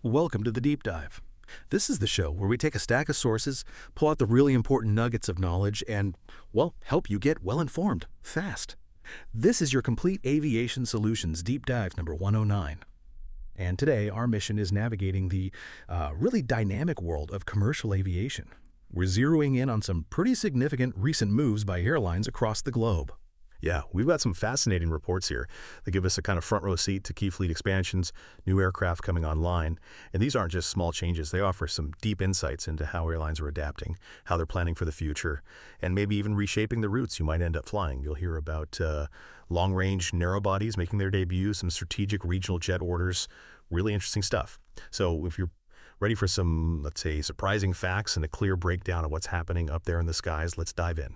Welcome to the Deep Dive. This is the show where we take a stack of sources, pull out the really important nuggets of knowledge, and, well, help you get well informed, fast. This is your complete aviation solutions Deep Dive number 109. And today, our mission is navigating the really dynamic world of commercial aviation. We're zeroing in on some pretty significant recent moves by airlines across the globe. Yeah, we've got some fascinating reports here that give us a kind of front row seat to key fleet expansions, new aircraft coming online. And these aren't just small changes. They offer some deep insights into how airlines are adapting, how they're planning for the future, and maybe even reshaping the routes you might end up flying. You'll hear about long-range narrow bodies making their debut, some strategic regional jet orders, really interesting stuff. So if you're ready for some, let's say, surprising facts and a clear breakdown of what's happening up there in the skies, let's dive in.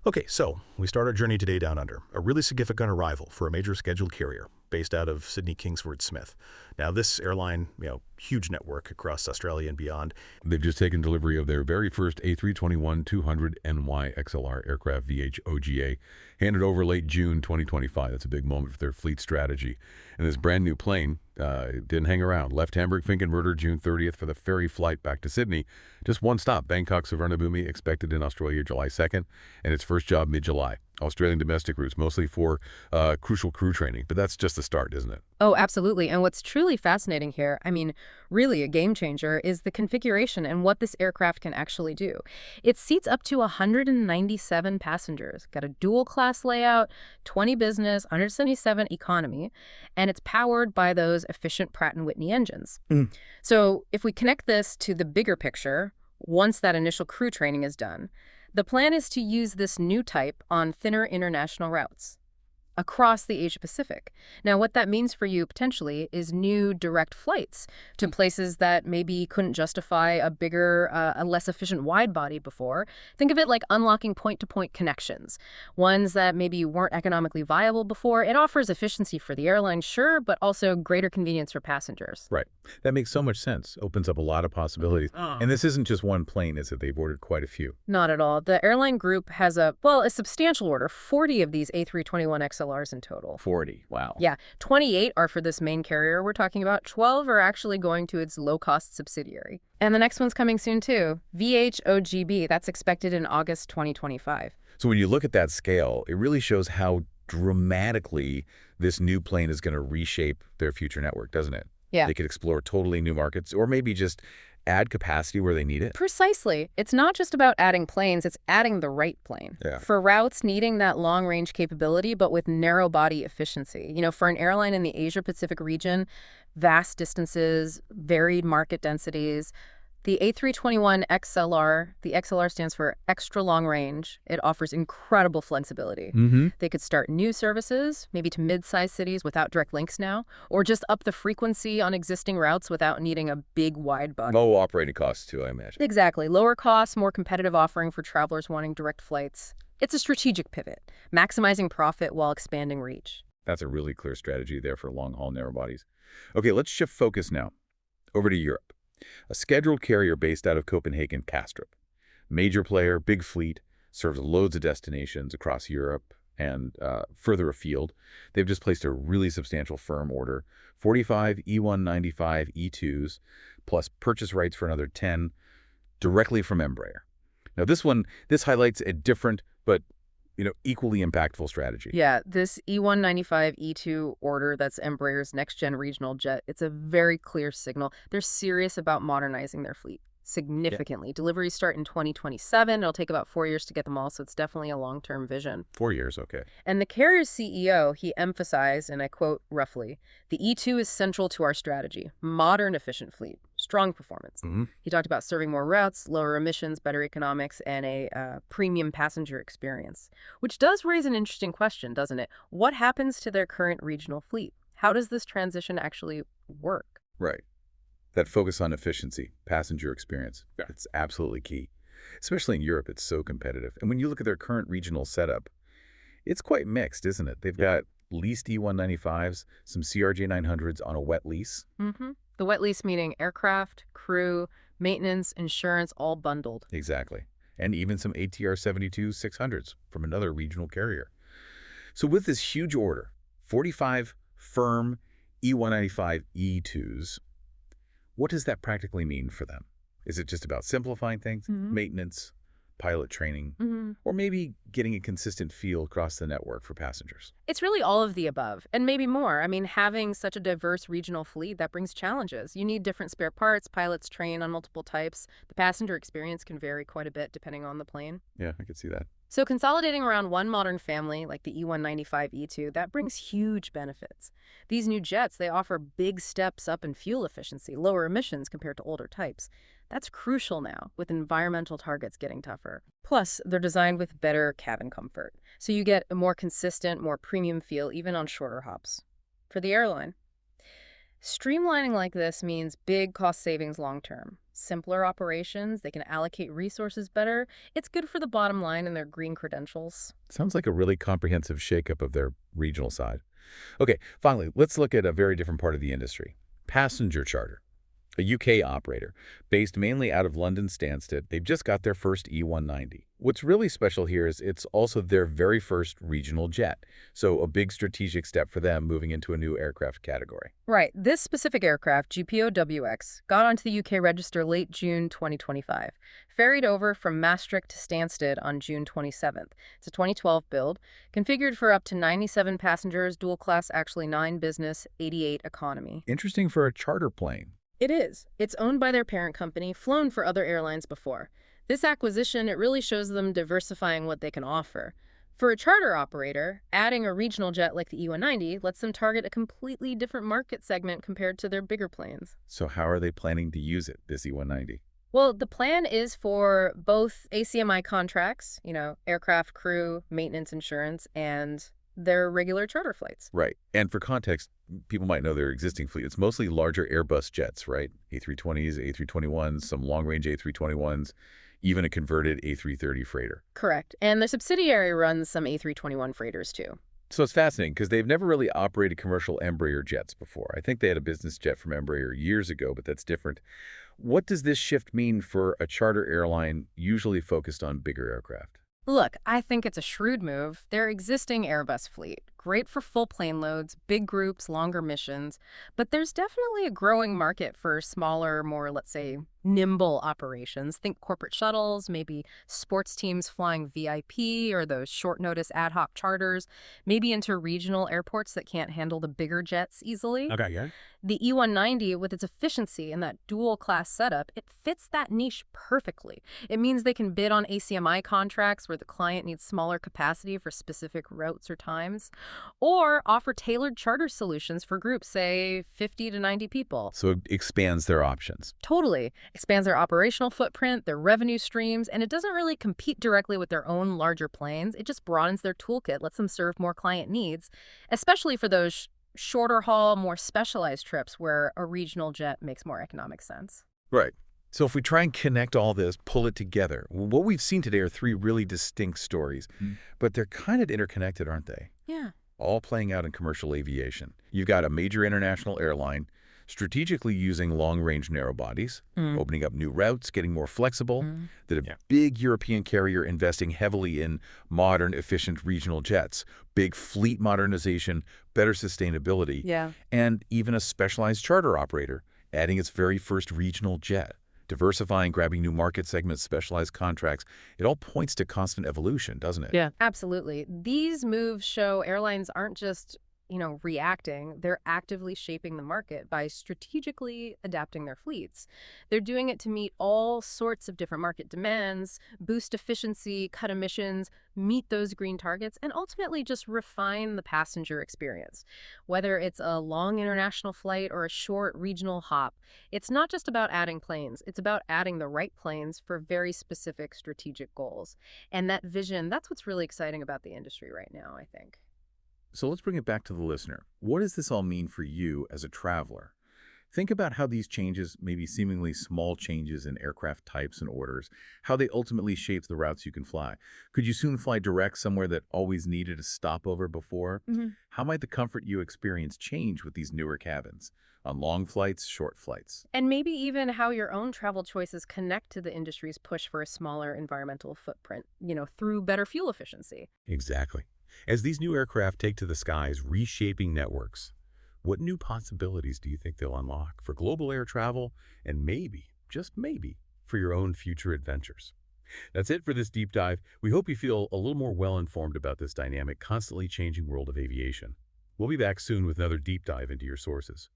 Okay, so we start our journey today down under, a really significant arrival for a major scheduled carrier based out of Sydney Kingsford Smith. Now this airline, huge network across Australia and beyond. They've just taken delivery of their very first A321-200NY XLR aircraft VH-OGA, handed over late June 2025. That's a big moment for their fleet strategy. And this brand new plane didn't hang around. Left Hamburg-Finkenwerder June 30th for the ferry flight back to Sydney. Just one stop, Bangkok Suvarnabhumi, expected in Australia July 2nd, and its first job mid-July. Australian domestic routes, mostly for crucial crew training. But that's just the start, isn't it? Oh, absolutely. And what's truly fascinating here, really a game changer, is the configuration and what this aircraft can actually do. It seats up to 197 passengers, got a dual-class layout, 20 business, 177 economy, and it's powered by those efficient Pratt & Whitney engines. So if we connect this to the bigger picture, once that initial crew training is done, the plan is to use this new type on thinner international routes across the Asia-Pacific. Now, what that means for you potentially is new direct flights to places that maybe couldn't justify a bigger, a less efficient wide body before. Think of it like unlocking point-to-point connections, ones that maybe weren't economically viable before. It offers efficiency for the airline, sure, but also greater convenience for passengers. Right. That makes so much sense. Opens up a lot of possibilities. And this isn't just one plane, is it? They've ordered quite a few. Not at all. The airline group has a substantial order, 40 of these A321XLRs in total. 40. Wow. Yeah. 28 are for this main carrier we're talking about. 12 are actually going to its low-cost subsidiary. And the next one's coming soon, too. VH-OGB. That's expected in August 2025. So when you look at that scale, it really shows how dramatically this new plane is going to reshape their future network, doesn't it? Yeah. They could explore totally new markets, or maybe just add capacity where they need it. Precisely. It's not just about adding planes, it's adding the right plane. Yeah. For routes needing that long-range capability, but with narrow body efficiency. For an airline in the Asia-Pacific region, vast distances, varied market densities. The A321XLR, the XLR stands for extra long range. It offers incredible flexibility. They could start new services, maybe to mid-sized cities without direct links now, or just up the frequency on existing routes without needing a big wide body. Low operating costs, too, I imagine. Exactly. Lower costs, more competitive offering for travelers wanting direct flights. It's a strategic pivot, maximizing profit while expanding reach. That's a really clear strategy there for long-haul narrow bodies. Okay, let's shift focus now over to Europe. A scheduled carrier based out of Copenhagen, Kastrup. Major player, big fleet, serves loads of destinations across Europe and further afield. They've just placed a really substantial firm order, 45 E195 E2s, plus purchase rights for another 10, directly from Embraer. Now this highlights a different but equally impactful strategy. Yeah, this E195 E2 order, that's Embraer's next-gen regional jet, it's a very clear signal. They're serious about modernizing their fleet significantly. Yeah. Deliveries start in 2027. It'll take about 4 years to get them all, so it's definitely a long-term vision. 4 years, okay. And the carrier's CEO, he emphasized, and I quote roughly, "The E2 is central to our strategy. Modern, efficient fleet. Strong performance." He talked about serving more routes, lower emissions, better economics, and a premium passenger experience. Which does raise an interesting question, doesn't it? What happens to their current regional fleet? How does this transition actually work? Right. That focus on efficiency, passenger experience, it's absolutely key. Especially in Europe, it's so competitive. And when you look at their current regional setup, it's quite mixed, isn't it? They've got leased E195s, some CRJ900s on a wet lease. The wet lease meaning aircraft, crew, maintenance, insurance, all bundled. Exactly. And even some ATR-72-600s from another regional carrier. So with this huge order, 45 firm E195 E2s, what does that practically mean for them? Is it just about simplifying things, maintenance, pilot training, or maybe getting a consistent feel across the network for passengers? It's really all of the above, and maybe more. I mean, having such a diverse regional fleet, that brings challenges. You need different spare parts, pilots train on multiple types. The passenger experience can vary quite a bit depending on the plane. Yeah, I could see that. So consolidating around one modern family, like the E195 E2, that brings huge benefits. These new jets, they offer big steps up in fuel efficiency, lower emissions compared to older types. That's crucial now, with environmental targets getting tougher. Plus, they're designed with better cabin comfort, so you get a more consistent, more premium feel even on shorter hops. For the airline, streamlining like this means big cost savings long term. Simpler operations, they can allocate resources better. It's good for the bottom line and their green credentials. Sounds like a really comprehensive shakeup of their regional side. Okay, finally, let's look at a very different part of the industry. Passenger charter. A UK operator, based mainly out of London Stansted. They've just got their first E190. What's really special here is it's also their very first regional jet, so a big strategic step for them moving into a new aircraft category. Right. This specific aircraft, GPO-WX, got onto the UK register late June 2025, ferried over from Maastricht to Stansted on June 27th. It's a 2012 build, configured for up to 97 passengers, dual class, actually 9 business, 88 economy. Interesting for a charter plane. It is. It's owned by their parent company, flown for other airlines before. This acquisition, it really shows them diversifying what they can offer. For a charter operator, adding a regional jet like the E190 lets them target a completely different market segment compared to their bigger planes. So how are they planning to use it, this E190? Well, the plan is for both ACMI contracts, aircraft crew, maintenance insurance, and their regular charter flights. Right. And for context, people might know their existing fleet. It's mostly larger Airbus jets, right? A320s, A321s, some long-range A321s, even a converted A330 freighter. Correct. And the subsidiary runs some A321 freighters, too. So it's fascinating because they've never really operated commercial Embraer jets before. I think they had a business jet from Embraer years ago, but that's different. What does this shift mean for a charter airline usually focused on bigger aircraft? Look, I think it's a shrewd move. Their existing Airbus fleet, great for full plane loads, big groups, longer missions, but there's definitely a growing market for smaller, more, let's say, nimble operations. Think corporate shuttles, maybe sports teams flying VIP or those short notice ad hoc charters, maybe interregional airports that can't handle the bigger jets easily. Okay, yeah. The E190, with its efficiency and that dual-class setup, it fits that niche perfectly. It means they can bid on ACMI contracts where the client needs smaller capacity for specific routes or times, or offer tailored charter solutions for groups, say 50 to 90 people. So it expands their options. Totally. Expands their operational footprint, their revenue streams, and it doesn't really compete directly with their own larger planes. It just broadens their toolkit, lets them serve more client needs, especially for those shorter haul, more specialized trips where a regional jet makes more economic sense. Right. So if we try and connect all this, pull it together, what we've seen today are 3 really distinct stories, but they're kind of interconnected, aren't they? Yeah. All playing out in commercial aviation. You've got a major international airline strategically using long-range narrow bodies, opening up new routes, getting more flexible, that a big European carrier investing heavily in modern, efficient regional jets, big fleet modernization, better sustainability, and even a specialized charter operator adding its very first regional jet. Diversifying, grabbing new market segments, specialized contracts. It all points to constant evolution, doesn't it? Yeah, absolutely. These moves show airlines aren't just, reacting. They're actively shaping the market by strategically adapting their fleets. They're doing it to meet all sorts of different market demands, boost efficiency, cut emissions, meet those green targets, and ultimately just refine the passenger experience. Whether it's a long international flight or a short regional hop, it's not just about adding planes. It's about adding the right planes for very specific strategic goals. And that vision, that's what's really exciting about the industry right now, I think. So let's bring it back to the listener. What does this all mean for you as a traveler? Think about how these changes, maybe seemingly small changes in aircraft types and orders, how they ultimately shape the routes you can fly. Could you soon fly direct somewhere that always needed a stopover before? How might the comfort you experience change with these newer cabins? On long flights, short flights? And maybe even how your own travel choices connect to the industry's push for a smaller environmental footprint, through better fuel efficiency. Exactly. As these new aircraft take to the skies, reshaping networks, What new possibilities do you think they'll unlock for global air travel and maybe, just maybe, for your own future adventures? That's it for this deep dive. We hope you feel a little more well-informed about this dynamic, constantly changing world of aviation. We'll be back soon with another deep dive into your sources.